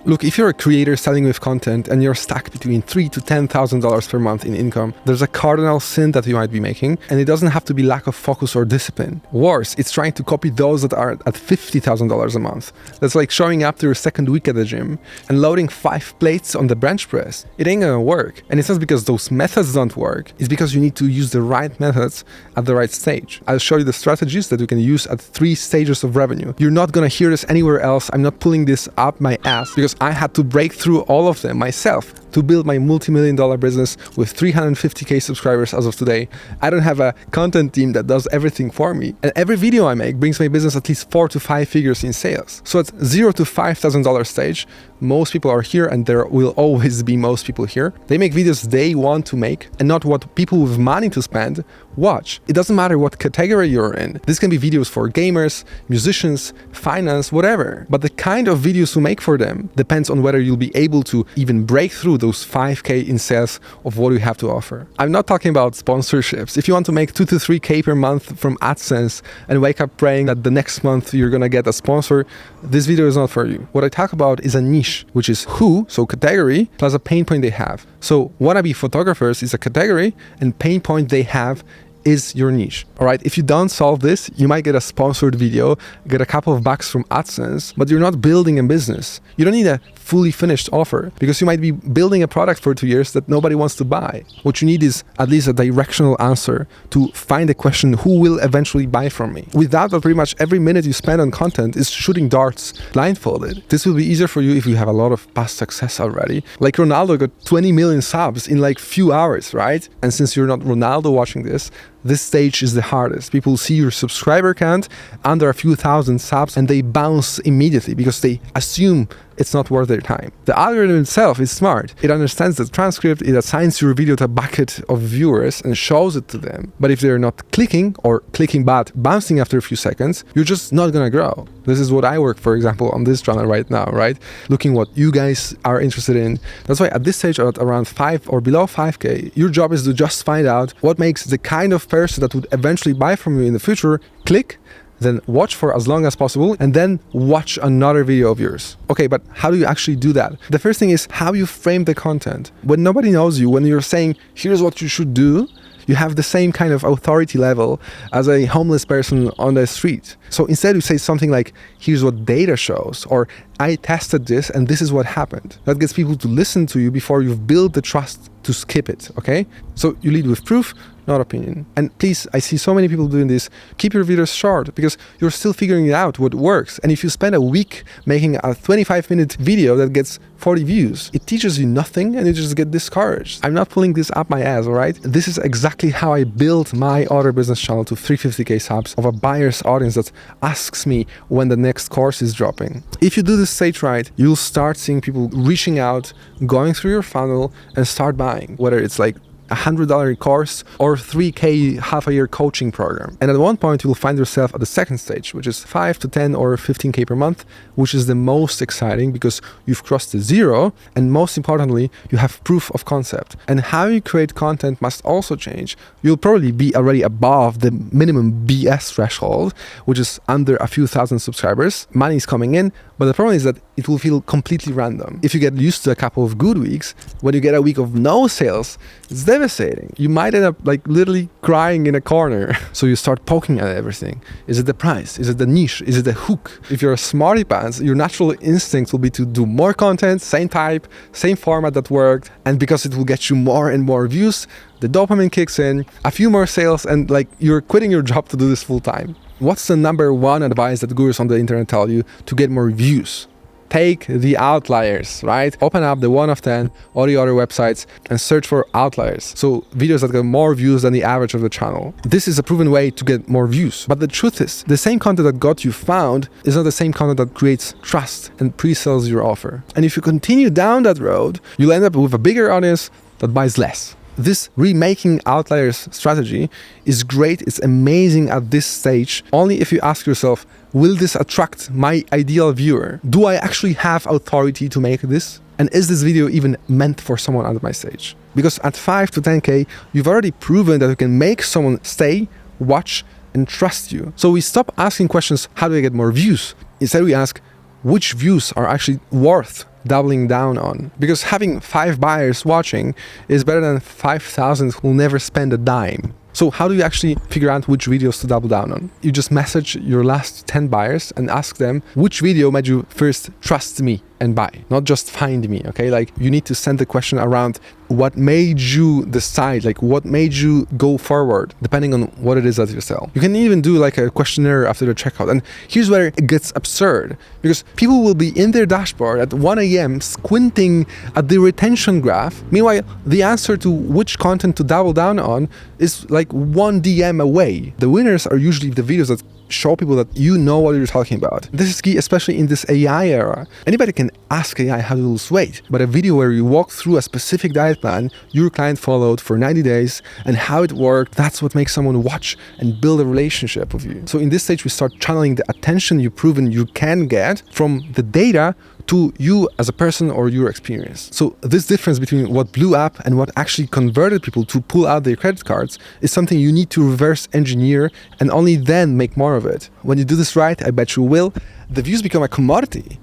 Look, if you're a creator selling with content and you're stuck between $3,000 to $10,000 per month in income, there's a cardinal sin that you might be making, and it doesn't have to be lack of focus or discipline. Worse, it's trying to copy those that are at $50,000 a month. That's like showing up to your second week at the gym and loading 5 plates on the bench press. It ain't gonna work. And it's not because those methods don't work, it's because you need to use the right methods at the right stage. I'll show you the strategies that you can use at 3 stages of revenue. You're not gonna hear this anywhere else. I'm not pulling this up my ass because I had to break through all of them myself to build my multi-million-dollar business with 350k subscribers as of today. I don't have a content team that does everything for me. And every video I make brings my business at least 4 to 5 figures in sales. So at $0 to $5,000 stage, most people are here, and there will always be most people here. They make videos they want to make and not what people with money to spend watch. It doesn't matter what category you're in. This can be videos for gamers, musicians, finance, whatever. But the kind of videos you make for them depends on whether you'll be able to even break through those 5k in sales of what you have to offer. I'm not talking about sponsorships. If you want to make 2 to 3k per month from AdSense and wake up praying that the next month you're gonna get a sponsor, this video is not for you. What I talk about is a niche, which is who, so category, plus a pain point they have. So wannabe photographers is a category, and pain point they have is your niche. All right, if you don't solve this, you might get a sponsored video, get a couple of bucks from AdSense, but you're not building a business. You don't need a fully finished offer because you might be building a product for 2 years that nobody wants to buy. What you need is at least a directional answer to find a question who will eventually buy from me. Without that, pretty much every minute you spend on content is shooting darts blindfolded. This will be easier for you if you have a lot of past success already. Like Ronaldo got 20 million subs in like few hours, right? And since you're not Ronaldo watching this stage is the hardest. People see your subscriber count under a few thousand subs and they bounce immediately because they assume it's not worth their time. The algorithm itself is smart. It understands the transcript, it assigns your video to a bucket of viewers and shows it to them. But if they're not clicking or clicking but bouncing after a few seconds, you're just not gonna grow. This is what I work, for example, on this channel right now, right? Looking what you guys are interested in. That's why at this stage, at around 5 or below 5k, your job is to just find out what makes the kind of person that would eventually buy from you in the future click, then watch for as long as possible, and then watch another video of yours. Okay, but how do you actually do that? The first thing is how you frame the content. When nobody knows you, when you're saying, here's what you should do, you have the same kind of authority level as a homeless person on the street. So instead you say something like, here's what data shows, or I tested this and this is what happened. That gets people to listen to you before you've built the trust to skip it, okay? So you lead with proof, not opinion. And please, I see so many people doing this, keep your videos short because you're still figuring out what works. And if you spend a week making a 25-minute video that gets 40 views, it teaches you nothing and you just get discouraged. I'm not pulling this up my ass, all right? This is exactly how I built my other business channel to 350k subs of a buyer's audience that asks me when the next course is dropping. If you do this stage right, you'll start seeing people reaching out, going through your funnel and start buying, whether it's like $100 course or 3k half a year coaching program. And at one point you'll find yourself at the second stage, which is 5 to 10 or 15k per month, which is the most exciting because you've crossed the zero, and most importantly you have proof of concept. And how you create content must also change. You'll probably be already above the minimum BS threshold, which is under a few thousand subscribers. Money is coming in, but the problem is that it will feel completely random. If you get used to a couple of good weeks, when you get a week of no sales, it's devastating. You might end up like literally crying in a corner. So you start poking at everything. Is it the price? Is it the niche? Is it the hook? If you're a smarty pants, your natural instinct will be to do more content, same type, same format that worked. And because it will get you more and more views, the dopamine kicks in, a few more sales, and like you're quitting your job to do this full time. What's the number one advice that gurus on the internet tell you to get more views? Take the outliers, right? Open up the 1 of 10 or the other websites and search for outliers. So videos that get more views than the average of the channel. This is a proven way to get more views. But the truth is, the same content that got you found is not the same content that creates trust and pre-sells your offer. And if you continue down that road, you'll end up with a bigger audience that buys less. This remaking outliers strategy is great, it's amazing at this stage, only if you ask yourself, will this attract my ideal viewer? Do I actually have authority to make this? And is this video even meant for someone at my stage? Because at 5 to 10k, you've already proven that you can make someone stay, watch, and trust you. So we stop asking questions, how do I get more views? Instead we ask, which views are actually worth doubling down on. Because having 5 buyers watching is better than 5,000 who will never spend a dime. So how do you actually figure out which videos to double down on? You just message your last 10 buyers and ask them, which video made you first trust me and buy, not just find me, okay? Like, you need to send the question around what made you decide, like what made you go forward, depending on what it is that you sell. You can even do like a questionnaire after the checkout. And here's where it gets absurd, because people will be in their dashboard at 1 a.m. squinting at the retention graph. Meanwhile, the answer to which content to double down on is like 1 DM away. The winners are usually the videos that show people that you know what you're talking about. This is key, especially in this AI era. Anybody can ask AI how to lose weight, but a video where you walk through a specific diet plan your client followed for 90 days and how it worked, that's what makes someone watch and build a relationship with you. So in this stage, we start channeling the attention you've proven you can get from the data to you as a person or your experience. So this difference between what blew up and what actually converted people to pull out their credit cards is something you need to reverse engineer and only then make more of it. When you do this right, I bet you will, the views become a commodity.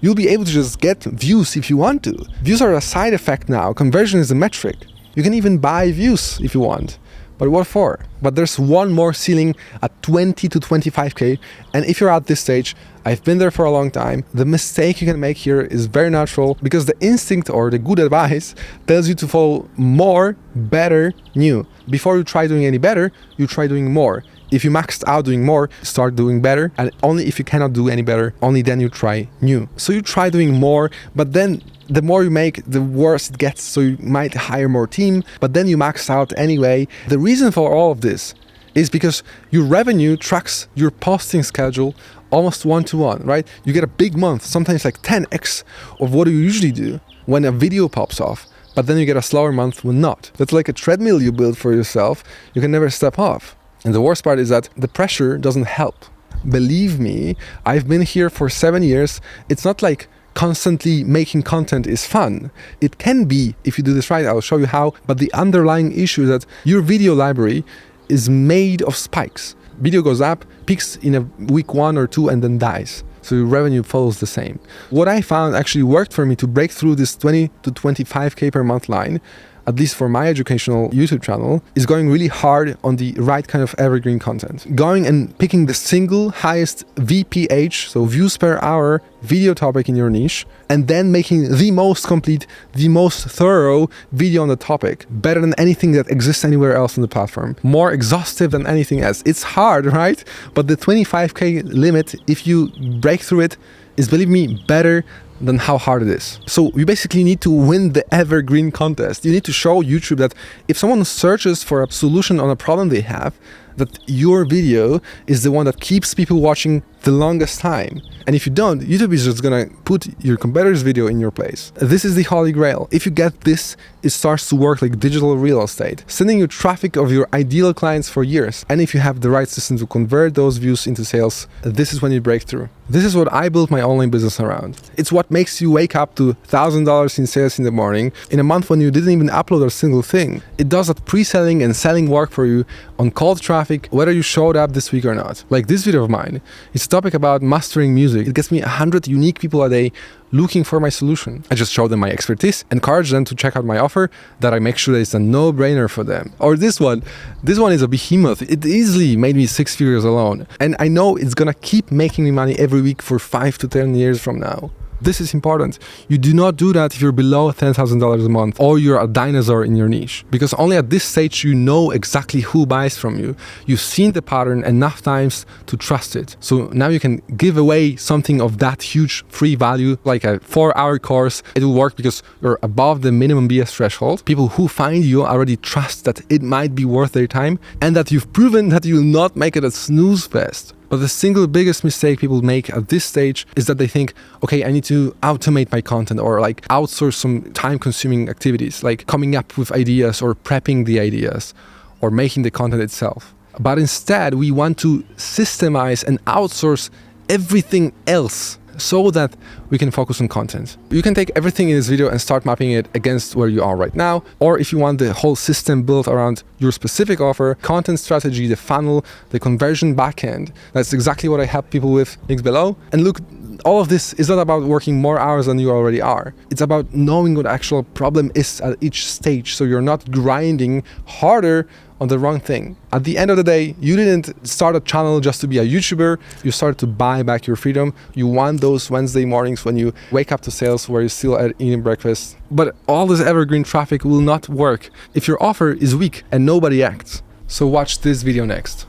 You'll be able to just get views if you want to. Views are a side effect now. Conversion is a metric. You can even buy views if you want. But what for? But there's one more ceiling at 20 to 25K. And if you're at this stage, I've been there for a long time. The mistake you can make here is very natural because the instinct or the good advice tells you to follow more, better, new. Before you try doing any better, you try doing more. If you maxed out doing more, start doing better. And only if you cannot do any better, only then you try new. So you try doing more, but then the more you make, the worse it gets. So you might hire more team, but then you max out anyway. The reason for all of this is because your revenue tracks your posting schedule almost 1-to-1, right? You get a big month, sometimes like 10x of what you usually do when a video pops off, but then you get a slower month when not. That's like a treadmill you build for yourself. You can never step off. And the worst part is that the pressure doesn't help. Believe me, I've been here for 7 years. It's not like constantly making content is fun. It can be if you do this right. I'll show you how. But the underlying issue is that your video library is made of spikes. Video goes up, peaks in a week 1 or 2, and then dies. So your revenue follows the same. What I found actually worked for me to break through this 20 to 25K per month line, at least for my educational YouTube channel, is going really hard on the right kind of evergreen content. Going and picking the single highest VPH, so views per hour, video topic in your niche, and then making the most complete, the most thorough video on the topic, better than anything that exists anywhere else on the platform, more exhaustive than anything else. It's hard, right? But the 25K limit, if you break through it, is, believe me, better than how hard it is. So you basically need to win the evergreen contest. You need to show YouTube that if someone searches for a solution on a problem they have, that your video is the one that keeps people watching the longest time. And if you don't, YouTube is just gonna put your competitor's video in your place. This is the holy grail. If you get this, it starts to work like digital real estate, sending you traffic of your ideal clients for years. And if you have the right system to convert those views into sales, this is when you break through. This is what I built my online business around. It's what makes you wake up to $1,000 in sales in the morning in a month when you didn't even upload a single thing. It does that pre-selling and selling work for you on cold traffic, whether you showed up this week or not. Like this video of mine, it's a topic about mastering music. It gets me 100 unique people a day looking for my solution. I just show them my expertise, encourage them to check out my offer, that I make sure that it's a no-brainer for them. Or this one is a behemoth. It easily made me 6 figures alone. And I know it's gonna keep making me money every week for 5 to 10 years from now. This is important. You do not do that if you're below $10,000 a month or you're a dinosaur in your niche, because only at this stage you know exactly who buys from you. You've seen the pattern enough times to trust it. So now you can give away something of that huge free value, like a 4-hour course. It will work because you're above the minimum BS threshold. People who find you already trust that it might be worth their time and that you've proven that you will not make it a snooze fest. But the single biggest mistake people make at this stage is that they think, okay, I need to automate my content or like outsource some time-consuming activities, like coming up with ideas or prepping the ideas or making the content itself. But instead, we want to systemize and outsource everything else so that we can focus on content. You can take everything in this video and start mapping it against where you are right now. Or if you want the whole system built around your specific offer, content strategy, the funnel, the conversion backend, that's exactly what I help people with. Links below. And look, all of this is not about working more hours than you already are. It's about knowing what the actual problem is at each stage, so you're not grinding harder on the wrong thing. At the end of the day, you didn't start a channel just to be a YouTuber. You started to buy back your freedom. You want those Wednesday mornings when you wake up to sales where you're still eating breakfast. But all this evergreen traffic will not work if your offer is weak and nobody acts. So watch this video next.